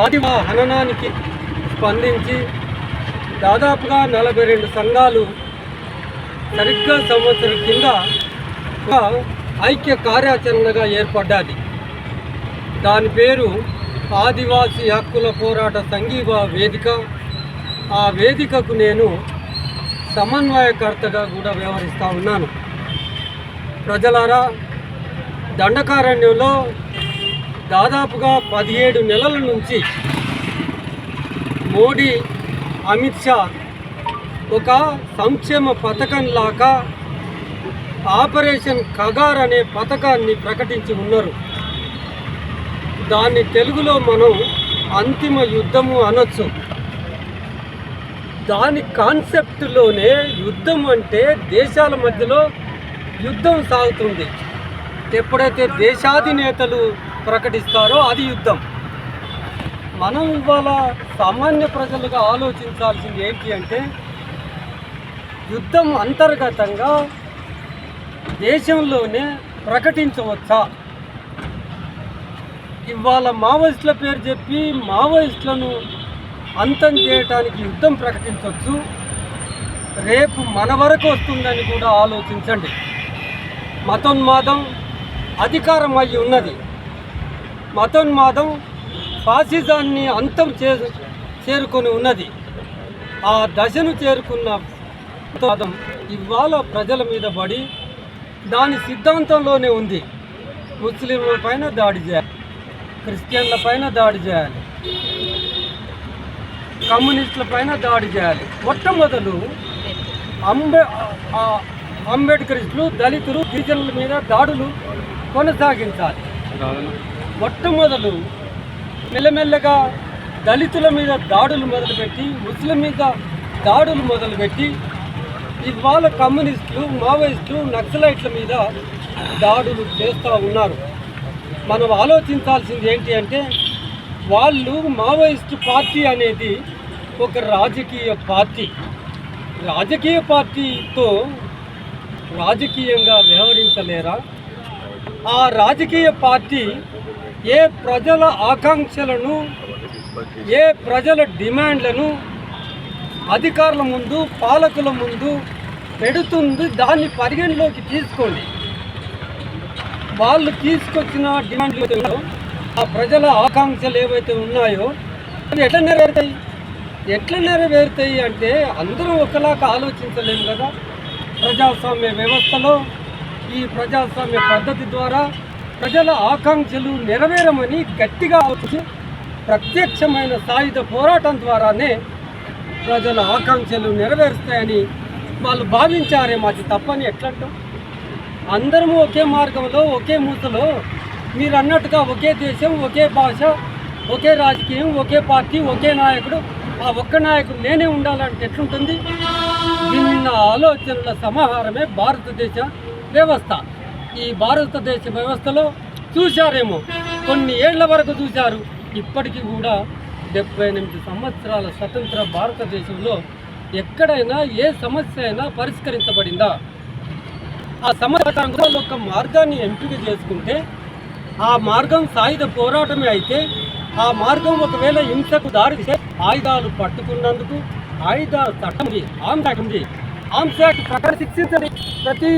ఆదివా హననానికి స్పందించి దాదాపుగా 42 సంఘాలు సరిగ్గా సంవత్సరం కింద ఒక ఐక్య కార్యాచరణగా ఏర్పడ్డది. దాని పేరు ఆదివాసీ హక్కుల పోరాట సంఘీభ వేదిక. ఆ వేదికకు నేను సమన్వయకర్తగా కూడా వ్యవహరిస్తూ ఉన్నాను. ప్రజలారా, దండకారణ్యంలో దాదాపుగా 17 నెలల నుంచి మోడీ, అమిత్ షా ఒక సంక్షేమ పథకంలాగా ఆపరేషన్ కగార్ అనే పథకాన్ని ప్రకటించి ఉన్నారు. దాన్ని తెలుగులో మనం అంతిమ యుద్ధము అనొచ్చు. దాని కాన్సెప్ట్లోనే యుద్ధం అంటే దేశాల మధ్యలో యుద్ధం సాగుతుంది. ఎప్పుడైతే దేశాధినేతలు ప్రకటిస్తారో అది యుద్ధం. మనం ఇవాళ సామాన్య ప్రజలుగా ఆలోచించాల్సింది ఏంటి అంటే, యుద్ధం అంతర్గతంగా దేశంలోనే ప్రకటించవచ్చా? ఇవాళ మావోయిస్టుల పేరు చెప్పి మావోయిస్టులను అంతం చేయడానికి యుద్ధం ప్రకటించవచ్చు. రేపు మన వరకు వస్తుందని కూడా ఆలోచించండి. మతోన్మాదం అధికారం అయి ఉన్నది. మతోన్మాదం ఫాసిజాన్ని అంతం చేరుకొని ఉన్నది. ఆ దశను చేరుకున్న మతోన్మాదం ఇవాళ ప్రజల మీద పడి దాని సిద్ధాంతంలోనే ఉంది. ముస్లింల పైన దాడి చేయాలి, క్రిస్టియన్ల పైన దాడి చేయాలి, కమ్యూనిస్టుల పైన దాడి చేయాలి. మొట్టమొదలు అంబేద్కరిస్టులు, దళితులు, గిరిజనుల మీద దాడులు కొనసాగించాలి. మొట్టమొదలు మెల్లమెల్లగా దళితుల మీద దాడులు మొదలుపెట్టి, ముస్లిం మీద దాడులు మొదలుపెట్టి, ఇవాళ కమ్యూనిస్టులు, మావోయిస్టులు, నక్సలైట్ల మీద దాడులు చేస్తూ ఉన్నారు. మనం ఆలోచించాల్సింది ఏంటి అంటే, వాళ్ళు మావోయిస్టు పార్టీ అనేది ఒక రాజకీయ పార్టీ. రాజకీయ పార్టీతో రాజకీయంగా వ్యవహరించలేరా? ఆ రాజకీయ పార్టీ ఏ ప్రజల ఆకాంక్షలను, ఏ ప్రజల డిమాండ్లను అధికారుల ముందు, పాలకుల ముందు పెడుతుంది, దాన్ని పరిగణలోకి తీసుకోండి. వాళ్ళు తీసుకొచ్చిన డిమాండ్లు, ఆ ప్రజల ఆకాంక్షలు ఏవైతే ఉన్నాయో అవి ఎట్లా నెరవేరుతాయి అంటే, అందరం ఒకలాగా ఆలోచించలేము కదా. ప్రజాస్వామ్య వ్యవస్థలో ఈ ప్రజాస్వామ్య పద్ధతి ద్వారా ప్రజల ఆకాంక్షలు నెరవేరమని గట్టిగా ఆలోచించి ప్రత్యక్షమైన సాయుధ పోరాటం ద్వారానే ప్రజల ఆకాంక్షలు నెరవేరుస్తాయని వాళ్ళు భావించారేమో. అది తప్పని ఎట్లంటాం? అందరము ఒకే మార్గంలో, ఒకే మూతలో, మీరు అన్నట్టుగా ఒకే దేశం, ఒకే భాష, ఒకే రాజకీయం, ఒకే పార్టీ, ఒకే నాయకుడు, ఆ ఒక్క నాయకుడు నేనే ఉండాలంటే ఎట్లుంటుంది? భిన్న ఆలోచనల సమాహారమే భారతదేశ వ్యవస్థ. ఈ భారతదేశ వ్యవస్థలో చూశారేమో, కొన్ని ఏళ్ల వరకు చూశారు. ఇప్పటికీ కూడా 78 సంవత్సరాల స్వతంత్ర భారతదేశంలో ఎక్కడైనా ఏ సమస్య అయినా పరిష్కరించబడిందా? ఆ సమస్య ఒక మార్గాన్ని ఎంపిక చేసుకుంటే ఆ మార్గం సాయుధ పోరాటమే అయితే, ఆ మార్గం ఒకవేళ హింసకు దారితీస్తే ఆయుధాలు పట్టుకున్నందుకు ఆయుధాల చట్టం ఉంది, ఆర్మ్స్ యాక్ట్ ఉంది. ఆర్మ్స్ యాక్ట్ ప్రకారం శిక్షించండి. ప్రతి